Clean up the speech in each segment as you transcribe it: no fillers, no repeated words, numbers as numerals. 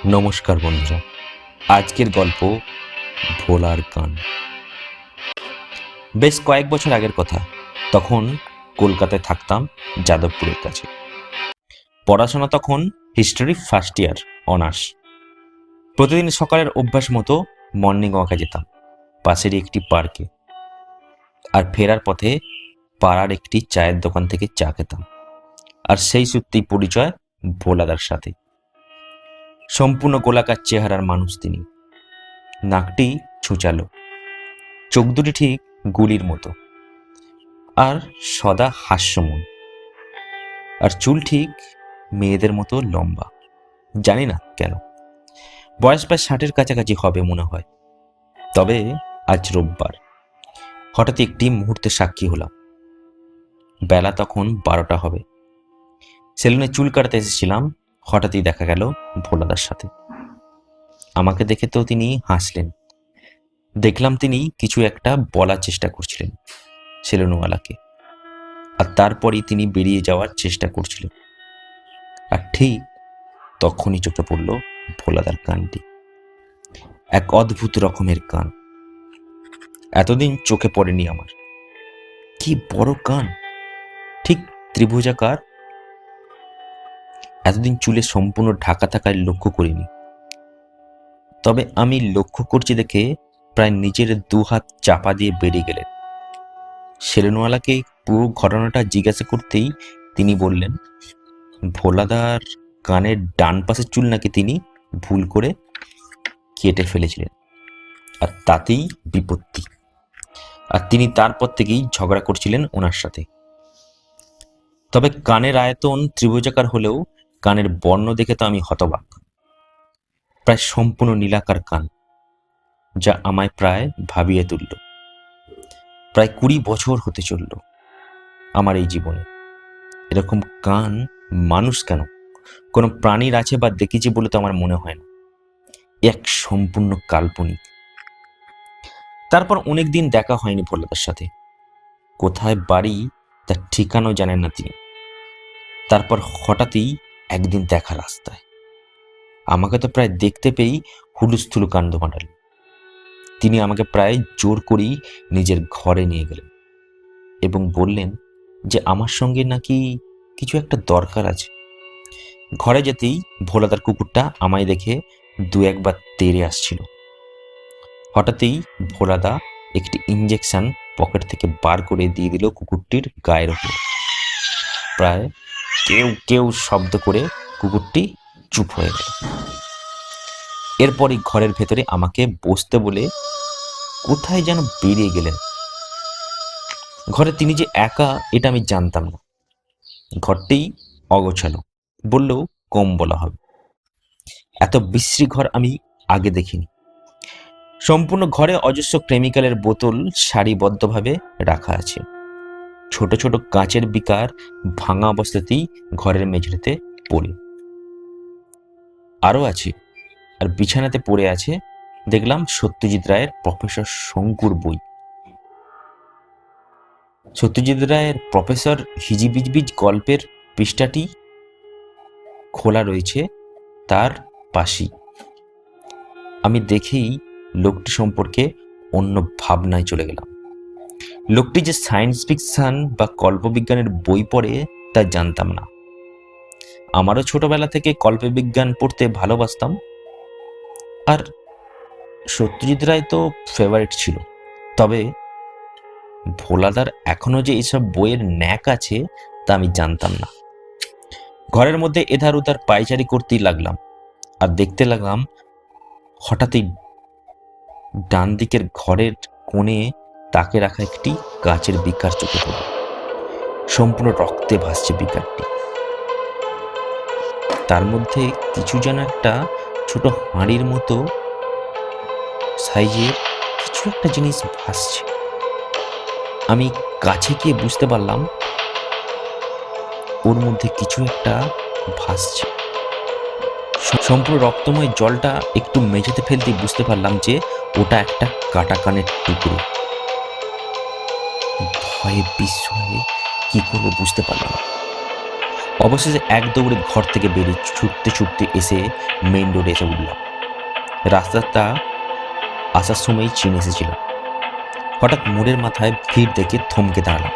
নমস্কার বন্ধুরা, আজকের গল্প ভোলার গান। বেশ কয়েক বছর আগের কথা। তখন কলকাতায় থাকতাম, যাদবপুরের কাছে। পড়াশোনা তখন হিস্ট্রি ফার্স্ট ইয়ার, অনার্স। প্রতিদিন সকালের অভ্যাস মতো মর্নিং ওয়াকে যেতাম পাশেরই একটি পার্কে। আর ফেরার পথে পাড়ার একটি চায়ের দোকান থেকে চা খেতাম। আর সেই সূত্রেই পরিচয় ভোলাদার সাথে। সম্পূর্ণ গোলাকার চেহারার মানুষ তিনি। নাকটি ছুঁচালো, চোখ দুটি ঠিক গুলির মতো, আর সদা হাস্যময়, আর চুল ঠিক মেয়েদের মতো লম্বা। জানি না কেন, বয়স প্রায় 60-এর কাছাকাছি হবে মনে হয়। তবে আজ রোববার হঠাৎ একটি মুহূর্তে সাক্ষী হলাম। বেলা তখন 12টা হবে। সেলুনে চুল কাটাতে এসেছিলাম। হঠাৎই দেখা গেল ভোলাদার সাথে। আমাকে দেখে তো তিনি হাসলেন। দেখলাম তিনি কিছু একটা বলার চেষ্টা করছিলেন সেলুনওয়ালাকে, আর তারপরই তিনি বেরিয়ে যাওয়ার চেষ্টা করছিলেন। আর ঠিক তখনই চোখে পড়ল ভোলাদার কানটি। এক অদ্ভুত রকমের কান, এতদিন চোখে পড়েনি আমার। কি বড় কান, ঠিক ত্রিভুজাকার। এতদিন চুলে সম্পূর্ণ ঢাকা থাকায় লক্ষ্য করিনি। তবে আমি লক্ষ্য করছি দেখে প্রায় নিজের 2 হাত চাপা দিয়ে বেরিয়ে গেলেন। সেলুনওয়ালাকে পুরো ঘটনাটা জিজ্ঞাসা করতেই তিনি বললেন, ভোলাদার কানের ডান পাশের চুল নাকি তিনি ভুল করে কেটে ফেলেছিলেন, আর তাতেই বিপত্তি। আর তিনি তারপর থেকেই ঝগড়া করছিলেন ওনার সাথে। তবে কানের আয়তন ত্রিভুজাকার হলেও কানের বর্ণ দেখে তো আমি হতবাক। প্রায় সম্পূর্ণ নীলাকার কান, যা আমায় প্রায় ভাবিয়ে তুলল। প্রায় 20 বছর হতে চলল আমার এই জীবনে। এরকম কান মানুষ কেন, কোনো প্রাণীর আছে বা দেখেছি বলে তো আমার মনে হয় না। এক সম্পূর্ণ কাল্পনিক। তারপর অনেক দিন দেখা হয়নি ভোলাদার সাথে। কোথায় বাড়ি তার ঠিকানাও জানেন না তিনি। তারপর হঠাৎই একদিন দেখা রাস্তায়। আমাকে তো প্রায় দেখতে পেয়েই হুলুস্থুলু কাণ্ড ঘটাল। তিনি আমাকে প্রায় জোর করেই নিজের ঘরে নিয়ে গেলেন এবং বললেন যে আমার সঙ্গে নাকি কিছু একটা দরকার আছে। ঘরে যেতেই ভোলাদার কুকুরটা আমায় দেখে 2-1 বার তেড়ে আসছিল। হঠাৎই ভোলাদা একটি ইঞ্জেকশন পকেট থেকে বার করে দিয়ে দিল কুকুরটির গায়ের ওপর। প্রায় কেউ কেউ শব্দ করে কুকুরটি চুপ হয়ে গেল। এরপরই ঘরের ভেতরে আমাকে বসতে বলে কোথায় যেন বেরিয়ে গেলেন। ঘরে তিনি যে একা এটা আমি জানতাম না। ঘরটি অগোছালো বললেও কম বলা হবে। এত বিশ্রী ঘর আমি আগে দেখিনি। সম্পূর্ণ ঘরে অজস্র কেমিক্যালের বোতল সারিবদ্ধভাবে রাখা আছে। ছোট ছোট কাঁচের বিকার ভাঙা অবস্থাতেই ঘরের মেঝেতে পড়ে আরও আছে। আর বিছানাতে পড়ে আছে দেখলাম সত্যজিৎ রায়ের প্রফেসর শঙ্কুর বই। সত্যজিৎ রায়ের প্রফেসর হিজিবিজবিজ গল্পের পৃষ্ঠাটি খোলা রয়েছে তার পাশেই। আমি দেখেই লোকটি সম্পর্কে অন্য ভাবনায় চলে গেলাম। লোকটি যে সায়েন্স ফিকশন বা কল্পবিজ্ঞানের বই পড়ে তা জানতাম না। আমারও ছোটবেলা থেকে কল্পবিজ্ঞান পড়তে ভালোবাসতাম। আর সত্যজিৎ রায় তো ফেভারিট ছিল। তবে ভোলাদার এখনো যে এইসব বইয়ের ন্যাক আছে তা আমি জানতাম না। ঘরের মধ্যে এধার উধার পায়চারি করতেই লাগলাম। আর দেখতে লাগলাম হঠাৎই ডান দিকের ঘরের কোণে তাকে রাখা একটি কাচের বিকার চোখে পড়ল। সম্পূর্ণ রক্তে ভাসছে বিকারটি। তার মধ্যে কিছু যেন একটা ছোট হাঁড়ির মতো সাইজের কিছু একটা জিনিস ভাসছে। আমি কাছে গিয়ে বুঝতে পারলাম ওর মধ্যে কিছু একটা ভাসছে। সম্পূর্ণ রক্তময় জলটা একটু মেঝেতে ফেলতেই বুঝতে পারলাম যে ওটা একটা কাটা কানের টুকরো। ভয়ে বিস্ময়ে কি করবো বুঝতে পারলাম। অবশেষে এক দৌড়ে ঘর থেকে বেরিয়ে ছুটতে ছুটতে এসে মেইন রোডে এসে উঠলাম। রাস্তাটা আসার সময়ই চিনে এসেছিলাম। হঠাৎ মোড়ের মাথায় ভিড় দেখে থমকে দাঁড়ালাম।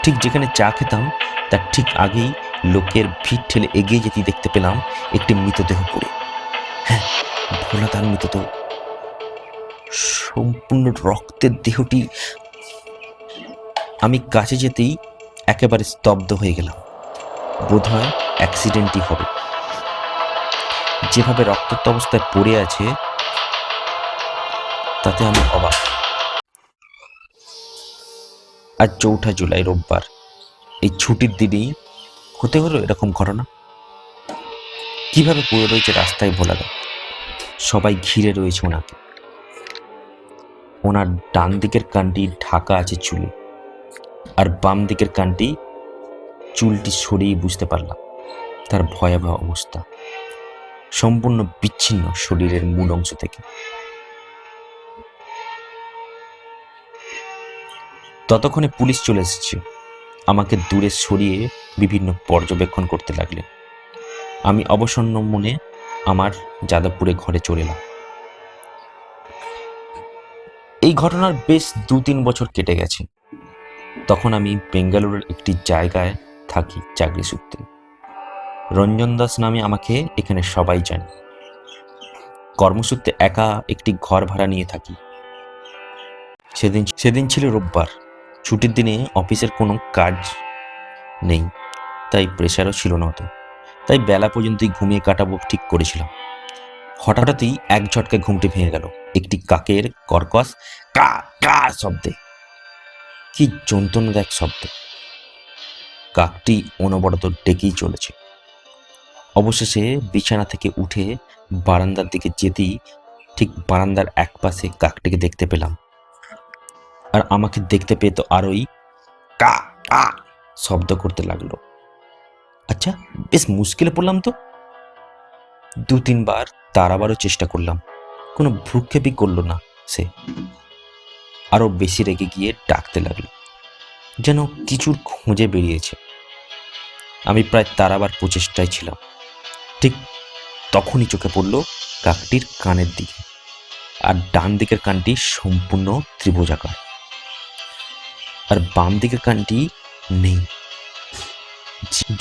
ঠিক যেখানে চা খেতাম তার ঠিক আগেই লোকের ভিড় ঠেলে এগিয়ে যেতে দেখতে পেলাম একটি মৃতদেহ পড়ে। হ্যাঁ, ভোলাদার মৃতদেহ। সম্পূর্ণ রক্তের দেহটি। আমি কাছে যেতেই একেবারে স্তব্ধ হয়ে গেলাম। বোধহয় অ্যাক্সিডেন্টই হবে। যেভাবে রক্তাক্ত অবস্থায় পড়ে আছে তাতে আমি অবাক। আজ ৪ঠা জুলাই, রোববার। এই ছুটির দিনেই হতে হলো এরকম ঘটনা। কিভাবে পড়ে রয়েছে রাস্তায় ভোলাদা। সবাই ঘিরে রয়েছে ওনাকে। ওনার ডান দিকের কানটি ঢাকা আছে চুলে, আর বাম দিকের কানটি চুলটি সরিয়ে বুঝতে পারলাম তার ভয়াবহ অবস্থা। সম্পূর্ণ বিচ্ছিন্ন শরীরের মূল অংশ থেকে। ততক্ষণে পুলিশ চলে এসেছে। আমাকে দূরে সরিয়ে বিভিন্ন পর্যবেক্ষণ করতে লাগলেন। আমি অবসন্ন মনে আমার যাদবপুরে ঘরে চলে এলাম। এই ঘটনার বেশ ২-৩ বছর কেটে গেছে। তখন আমি বেঙ্গালুরুর একটি জায়গায় থাকি চাকরি সূত্রে। রঞ্জন দাস নামে আমাকে এখানে সবাই জানে। কর্মসূত্রে একা একটি ঘর ভাড়া নিয়ে থাকি। সেদিন ছিল রোববার। ছুটির দিনে অফিসের কোনো কাজ নেই, তাই প্রেশারও ছিল না অত। তাই বেলা পর্যন্তই ঘুমিয়ে কাটাবো ঠিক করেছিলাম। হঠাৎই এক ঝটকায় ঘুমটি ভেঙে গেল একটি কাকের কর্কশ কা কা শব্দে। কি যন্ত্রণাদায়ক শব্দ! কাকটি অনবরত ডেকেই চলেছে। অবশেষে বিছানা থেকে উঠে বারান্দার দিকে যেতেই ঠিক বারান্দার একপাশে কাকটিকে দেখতে পেলাম। আর আমাকে দেখতে পেয়ে তো আরোই কা কা শব্দ করতে লাগলো। আচ্ছা, বেশ মুশকিলে পড়লাম তো। ২-৩ বার তাড়াবারও চেষ্টা করলাম, কোনো ভ্রুক্ষেপই করলো না সে। আরো বেশি রেগে গিয়ে ডাকতে লাগলো, যেন কিছুর খোঁজে বেরিয়েছে। আমি প্রায় তাড়াবার প্রচেষ্টায় ছিলাম। ঠিক তখনই চোখে পড়ল কাকটির কানের দিকে, আর ডান দিকের কানটি সম্পূর্ণ ত্রিভুজাকার, আর বাম দিকের কানটি নেই।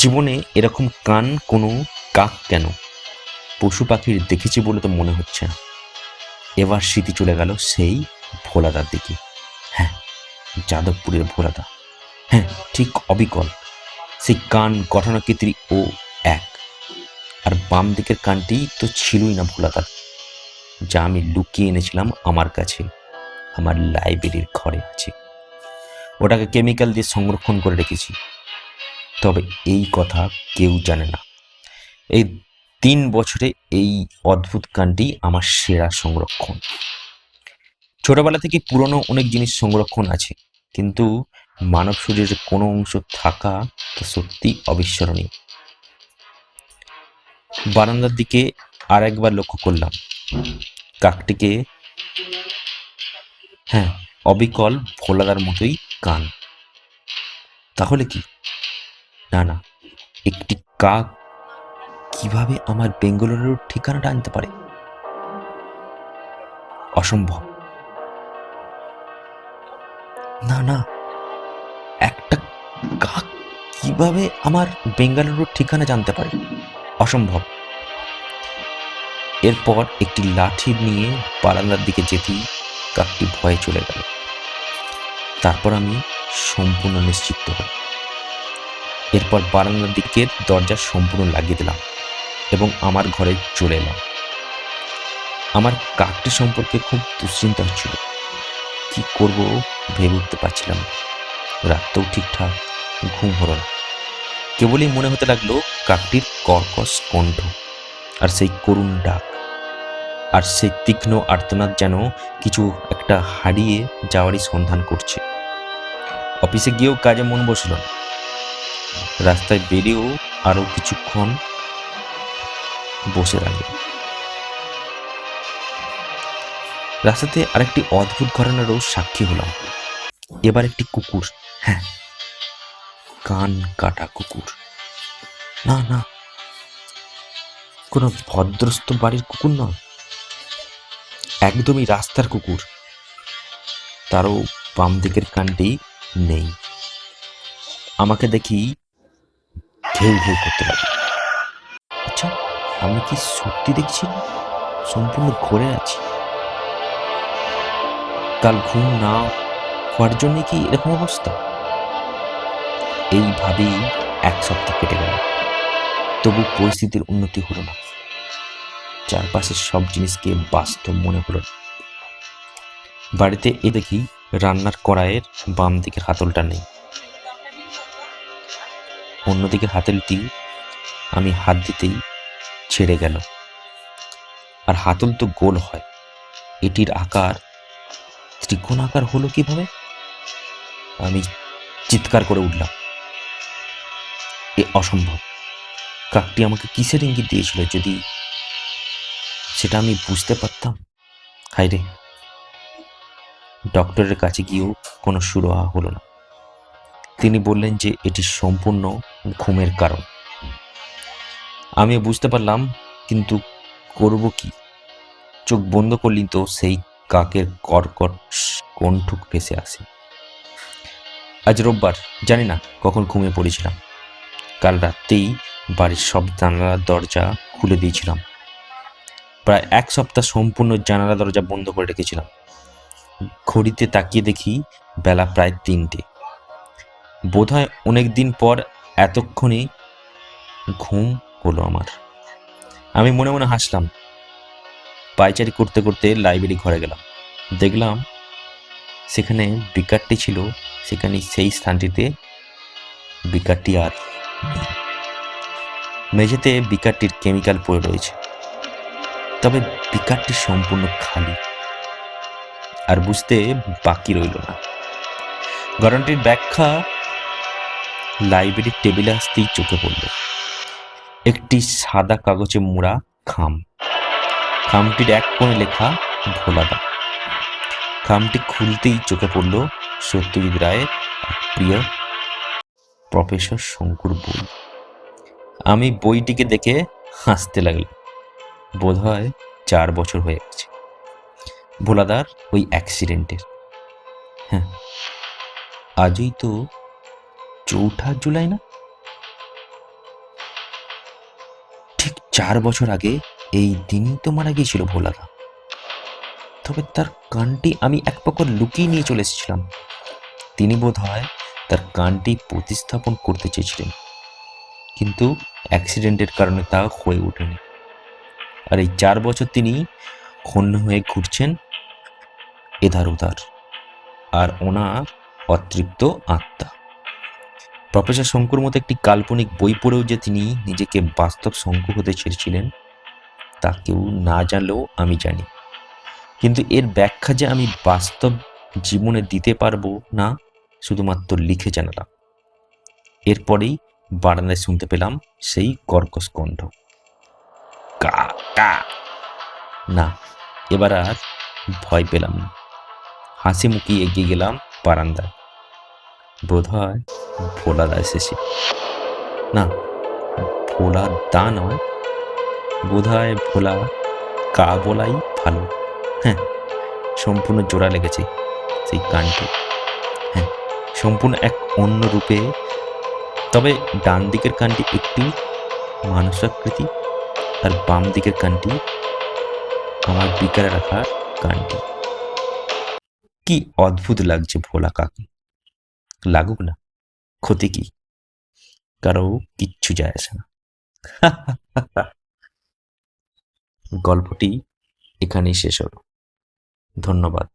জীবনে এরকম কান কোনো কাক কেন পশু পাখির দেখেছি বলে তো মনে হচ্ছে না। এবার স্মৃতি চলে গেল সেই ভোলাদার দিকে। হ্যাঁ, যাদবপুরের ভোলাদা। হ্যাঁ, ঠিক অবিকল। সেই কান গঠনাকৃতি ও এক, আর বাম দিকের কানটি তো ছিলই না ভোলাদার, যা আমি লুকিয়ে এনেছিলাম আমার কাছে। আমার লাইব্রেরির ঘরে আছে। ওটাকে কেমিক্যাল দিয়ে সংরক্ষণ করে রেখেছি। তবে এই কথা কেউ জানে না। এই ৩ বছরে এই অদ্ভুত কানটি আমার সেরা সংরক্ষণ। ছোটবেলা থেকে পুরনো অনেক জিনিস সংরক্ষণ আছে, কিন্তু মানব শরীরের কোনো অংশ থাকা তা সত্যি অবিস্মরণীয়। বারান্দার দিকে আর একবার লক্ষ্য করলাম কাকটিকে। হ্যাঁ, অবিকল ভোলাদার মতোই কান। তাহলে কি? না না, একটি কাক কিভাবে আমার বেঙ্গালুরুর ঠিকানাটা আনতে পারে? অসম্ভব। না না, একটা কাক কিভাবে আমার বেঙ্গালুরুর ঠিকানা জানতে পারে? অসম্ভব। এরপর একটি লাঠি নিয়ে বারান্দার দিকে যেতেই কাকটি ভয়ে চলে গেল। তারপর আমি সম্পূর্ণ নিশ্চিন্ত হই। এরপর বারান্দার দিকের দরজা সম্পূর্ণ লাগিয়ে দিলাম এবং আমার ঘরে চলে এলাম। আমার কাকটি সম্পর্কে খুব দুশ্চিন্তা হচ্ছিল। কি করব ভেবে উঠতে পারছিলাম না। রাতটাও ঠিকঠাক ঘুম হলো না। কেবলই মনে হতে লাগলো কাকটির কর্কশ কণ্ঠ, আর সেই করুণ ডাক, আর সেই তীক্ষ্ণ আর্তনাদ, যেন কিছু একটা হারিয়ে যাওয়ারই সন্ধান করছে। অফিসে গিয়েও কাজে মন বসল না। রাস্তায় বেরিয়েও আরো কিছুক্ষণ বসে রইল। রাস্তাতে আরেকটি অদ্ভুত ঘটনারও সাক্ষী হলাম। এবার একটি কুকুর, হ্যাঁ, কান কাটা কুকুর, না না, কোনো ভদ্রস্থ বাড়ির কুকুর নয়, একদমই রাস্তার কুকুর। তারও বাম দিকের কানটি নেই। আমাকে দেখি ঘেউ ঘেউ করতে লাগে। আচ্ছা, আমি কি সত্যি দেখছি না সম্পূর্ণ ঘুরে আছি? কাল ঘুম না হওয়ার জন্য কি এরকম অবস্থা? এইভাবেই 1 সপ্তাহ কেটে গেল, তবু পরিস্থিতির উন্নতি হলো না। চারপাশের সব জিনিসকে বাস্তব মনে হলো না। বাড়িতে দেখি রান্নার কড়াইয়ের বাম দিকের হাতলটা নেই। অন্যদিকের হাতলটি আমি হাত দিতেই ছেড়ে গেল। আর হাতল তো গোল হয়, এটির আকার ত্রিকোণাকার হলো কিভাবে? আমি চিৎকার করে উঠলাম, এ অসম্ভব। কাকটি আমাকে কিসের ইঙ্গিত দিয়েছিল? যদি সেটা আমি বুঝতে পারতাম। হায়রে, ডক্টরের কাছে গিয়েও কোনো সুরাহা হলো না। তিনি বললেন যে এটি সম্পূর্ণ ঘুমের কারণ। আমি বুঝতে পারলাম, কিন্তু করব কি? চোখ বন্ধ করলি তো সেই কাকের কর্কট কণ্ঠ ভেসে আসে। আজ রোববার, জানি না কখন ঘুমিয়ে পড়েছিলাম। কাল রাতেই বাড়ির সব জানালার দরজা খুলে দিয়েছিলাম। প্রায় 1 সপ্তাহ সম্পূর্ণ জানালা দরজা বন্ধ করে রেখেছিলাম। ঘড়িতে তাকিয়ে দেখি বেলা প্রায় 3টে। বোধহয় অনেকদিন পর এতক্ষণে ঘুম হলো আমার। আমি মনে মনে হাসলাম। পায়চারি করতে করতে লাইব্রেরি ঘরে গেলাম। দেখলাম সেখানে বিকারটি ছিল, সেখানে সেই স্থানটিতে বিকারটি আর নেই। মেঝেতে বিকারটির কেমিক্যাল পড়ে রয়েছে, তবে বিকারটি সম্পূর্ণ খালি। আর বুঝতে বাকি রইল না। ঘটনাটির ব্যাখ্যা লাইব্রেরির টেবিলে আসতেই চোখে পড়ল একটি সাদা কাগজে মোড়া খাম। খামটির এক কোণে লেখা ভোলাদা। খামটি খুলতেই চোখে পড়ল সত্যজিৎ রায়ের প্রিয় প্রফেসর শঙ্কুর বই। আমি বইটিকে দেখে হাসতে লাগলাম। বোধহয় 4 বছর হয়ে গেছে ভোলাদার ওই অ্যাক্সিডেন্টের। হ্যাঁ, আজই তো 4 জুলাই না? ঠিক 4 বছর আগে এই দিনই তো মারা গিয়েছিল ভোলাদা। তবে তার কানটি আমি এক প্রকার লুকিয়ে নিয়ে চলে এসেছিলাম। তিনি বোধহয় তার কানটি প্রতিস্থাপন করতে চেয়েছিলেন, কিন্তু অ্যাক্সিডেন্টের কারণে তা হয়ে ওঠেনি। আর এই 4 বছর তিনি হন্য হয়ে ঘুরছেন এধার ওধার, আর ওনার অতৃপ্ত আত্মা। প্রফেসর শঙ্কুর মতো একটি কাল্পনিক বই পড়েও যে তিনি নিজেকে বাস্তব শঙ্কু হতে ছেড়েছিলেন তা কেউ না জানলেও আমি জানি। কিন্তু এর ব্যাখ্যা যে আমি বাস্তব জীবনে দিতে পারবো না, শুধুমাত্র লিখে জানালাম। এরপরেই বারান্দায় শুনতে পেলাম সেই কর্কশ কণ্ঠ, কা কা। না, এবার আর ভয় পেলাম না। হাসি মুখে এগিয়ে গেলাম বারান্দায়। বোধহয় ভোলাদা এসেছে। না, ভোলা দা নয়, বোধহয় ভোলা কা বলাই ভালো। হ্যাঁ, সম্পূর্ণ জোড়া লেগেছে সেই কানটি। হ্যাঁ, সম্পূর্ণ এক অন্য রূপে। তবে ডান দিকের কানটি একটু মানুষাকৃতি, আর বাম দিকের কানটি আমার বিকারে রাখার কানটি। কি অদ্ভুত লাগছে ভোলা কাকে। লাগুক না, ক্ষতি কি? কারো কিচ্ছু যায় আসে না। গল্পটি এখানেই শেষ হলো। ধন্যবাদ।